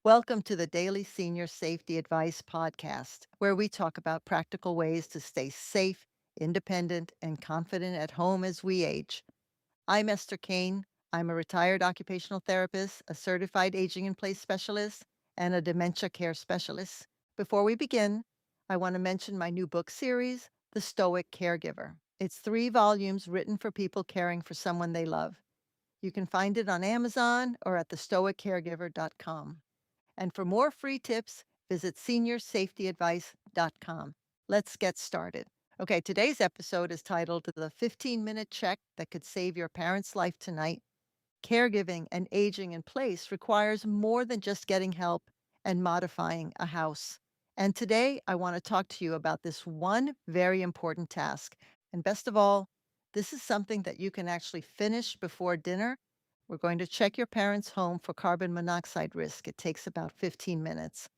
Welcome to the Daily Senior Safety Advice Podcast, where we talk about practical ways to stay safe, independent, and confident at home as we age. I'm Esther Kane. I'm a retired occupational therapist, a certified aging in place specialist, and a dementia care specialist. Before we begin, I want to mention my new book series, The Stoic Caregiver. It's 3 volumes written for people caring for someone they love. You can find it on Amazon or at thestoiccaregiver.com. And for more free tips, visit seniorsafetyadvice.com. Let's get started. Okay, today's episode is titled The 15-Minute Check That Could Save Your Parent's Life Tonight. Caregiving and aging in place requires more than just getting help and modifying a house. And today, I want to talk to you about this one very important task. And best of all, this is something that you can actually finish before dinner. We're going to check your parents' home for carbon monoxide risk. It takes about 15 minutes.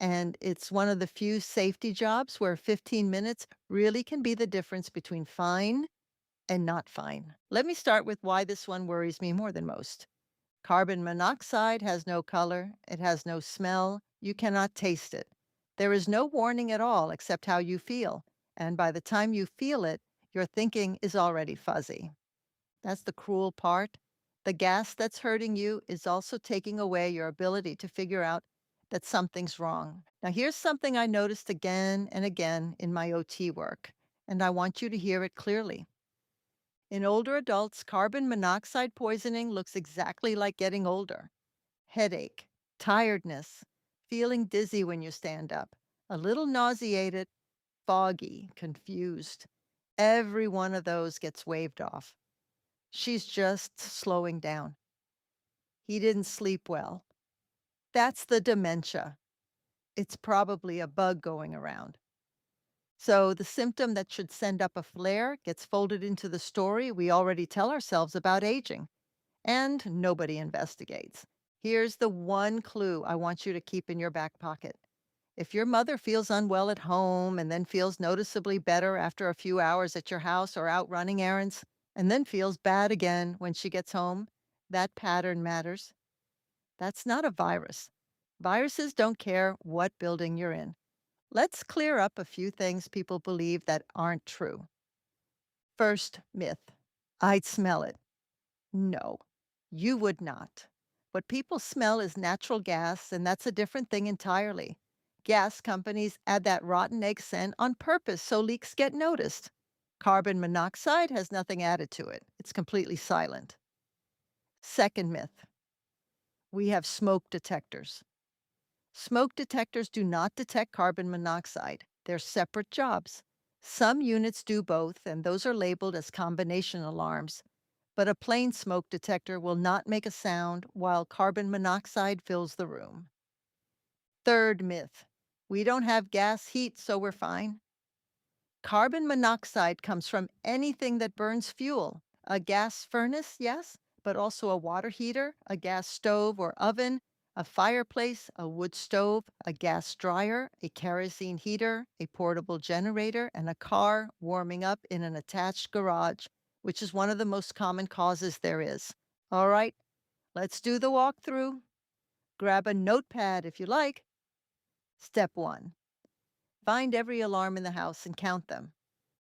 And it's one of the few safety jobs where 15 minutes really can be the difference between fine and not fine. Let me start with why this one worries me more than most. Carbon monoxide has no color, it has no smell, you cannot taste it. There is no warning at all except how you feel. And by the time you feel it, your thinking is already fuzzy. That's the cruel part. The gas that's hurting you is also taking away your ability to figure out that something's wrong. Now, here's something I noticed again and again in my OT work, and I want you to hear it clearly. In older adults, carbon monoxide poisoning looks exactly like getting older: headache, tiredness, feeling dizzy when you stand up, a little nauseated, foggy, confused. Every one of those gets waved off. She's just slowing down. He didn't sleep well. That's the dementia. It's probably a bug going around. So the symptom that should send up a flare gets folded into the story we already tell ourselves about aging, and nobody investigates. Here's the one clue I want you to keep in your back pocket. If your mother feels unwell at home and then feels noticeably better after a few hours at your house or out running errands, and then feels bad again when she gets home, that pattern matters. That's not a virus. Viruses don't care what building you're in. Let's clear up a few things people believe that aren't true. First myth: I'd smell it. No, you would not. What people smell is natural gas, and that's a different thing entirely. Gas companies add that rotten egg scent on purpose so leaks get noticed. Carbon monoxide has nothing added to it, it's completely silent. Second myth: we have smoke detectors. Smoke detectors do not detect carbon monoxide, they're separate jobs. Some units do both, and those are labeled as combination alarms. But a plain smoke detector will not make a sound while carbon monoxide fills the room. Third myth: we don't have gas heat, so we're fine. Carbon monoxide comes from anything that burns fuel. A gas furnace, yes, but also a water heater, a gas stove or oven, a fireplace, a wood stove, a gas dryer, a kerosene heater, a portable generator, and a car warming up in an attached garage, which is one of the most common causes there is. All right, let's do the walkthrough. Grab a notepad if you like. Step 1: find every alarm in the house and count them.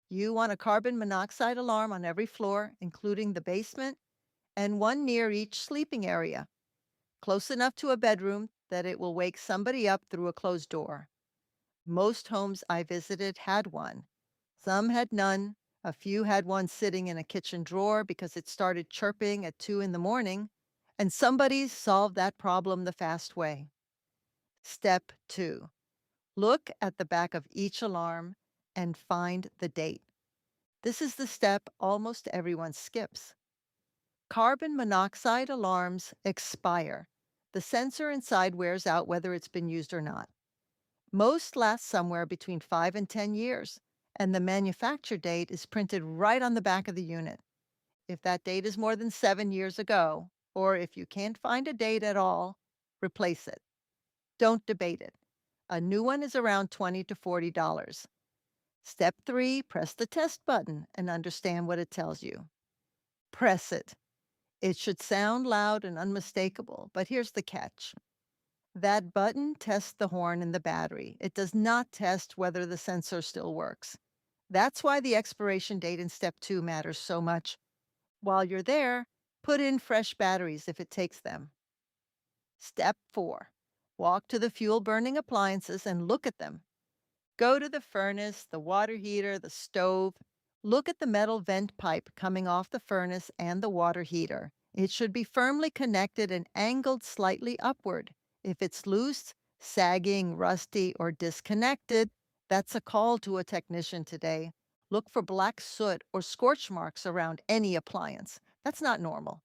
You want a carbon monoxide alarm on every floor, including the basement, and one near each sleeping area, close enough to a bedroom that it will wake somebody up through a closed door. Most homes I visited had one. Some had none. A few had one sitting in a kitchen drawer because it started chirping at 2 in the morning, and somebody solved that problem the fast way. Step 2: look at the back of each alarm and find the date. This is the step almost everyone skips. Carbon monoxide alarms expire. The sensor inside wears out whether it's been used or not. Most last somewhere between 5 and 10 years, and the manufacture date is printed right on the back of the unit. If that date is more than 7 years ago, or if you can't find a date at all, replace it. Don't debate it. A new one is around $20 to $40. Step 3: press the test button and understand what it tells you. Press it. It should sound loud and unmistakable, but here's the catch. That button tests the horn and the battery. It does not test whether the sensor still works. That's why the expiration date in step 2 matters so much. While you're there, put in fresh batteries if it takes them. Step 4. Walk to the fuel burning appliances and look at them. Go to the furnace, the water heater, the stove. Look at the metal vent pipe coming off the furnace and the water heater. It should be firmly connected and angled slightly upward. If it's loose, sagging, rusty, or disconnected, that's a call to a technician today. Look for black soot or scorch marks around any appliance. That's not normal.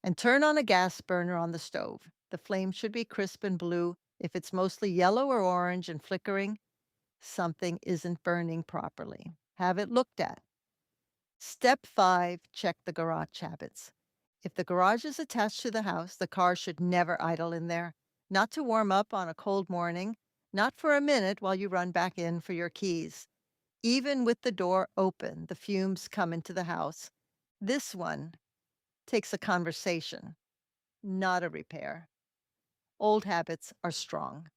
And turn on a gas burner on the stove. The flame should be crisp and blue. If it's mostly yellow or orange and flickering, something isn't burning properly. Have it looked at. Step 5, check the garage habits. If the garage is attached to the house, the car should never idle in there. Not to warm up on a cold morning, not for a minute while you run back in for your keys. Even with the door open, the fumes come into the house. This one takes a conversation, not a repair. Old habits are strong.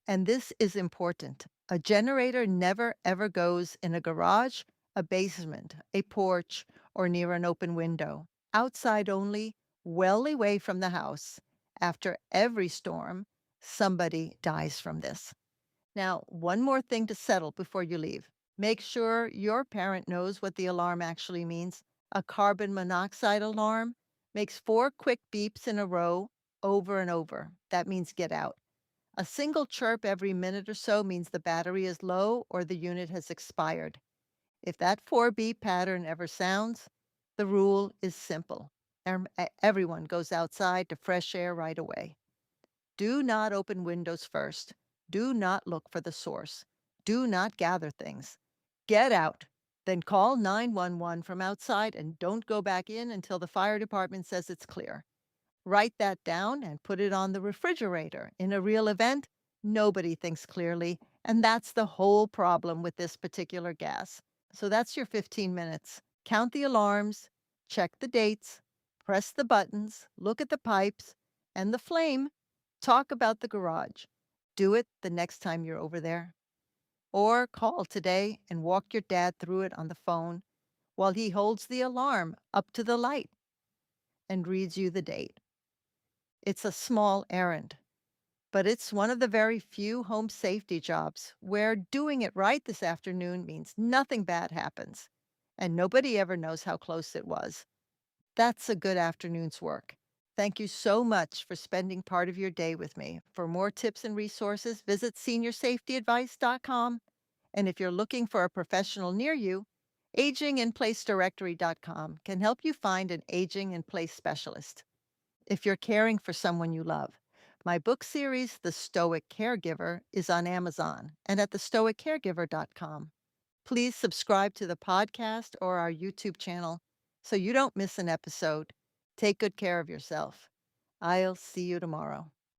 And this is important. A generator never ever goes in a garage, a basement, a porch, or near an open window. Outside only, well away from the house. After every storm, somebody dies from this. Now, one more thing to settle before you leave. Make sure your parent knows what the alarm actually means. A carbon monoxide alarm makes 4 quick beeps in a row over and over. That means get out. A single chirp every minute or so means the battery is low or the unit has expired. If that 4 beep pattern ever sounds, the rule is simple. Everyone goes outside to fresh air right away. Do not open windows first. Do not look for the source. Do not gather things. Get out. Then call 911 from outside and don't go back in until the fire department says it's clear. Write that down and put it on the refrigerator. In a real event, nobody thinks clearly, and that's the whole problem with this particular gas. So that's your 15 minutes. Count the alarms, check the dates, press the buttons, look at the pipes and the flame, talk about the garage. Do it the next time you're over there. Or call today and walk your dad through it on the phone while he holds the alarm up to the light and reads you the date. It's a small errand, but it's one of the very few home safety jobs where doing it right this afternoon means nothing bad happens, and nobody ever knows how close it was. That's a good afternoon's work. Thank you so much for spending part of your day with me. For more tips and resources, visit seniorsafetyadvice.com. And if you're looking for a professional near you, aginginplacedirectory.com can help you find an aging in place specialist. If you're caring for someone you love, my book series, The Stoic Caregiver, is on Amazon and at thestoiccaregiver.com. Please subscribe to the podcast or our YouTube channel so you don't miss an episode. Take good care of yourself. I'll see you tomorrow.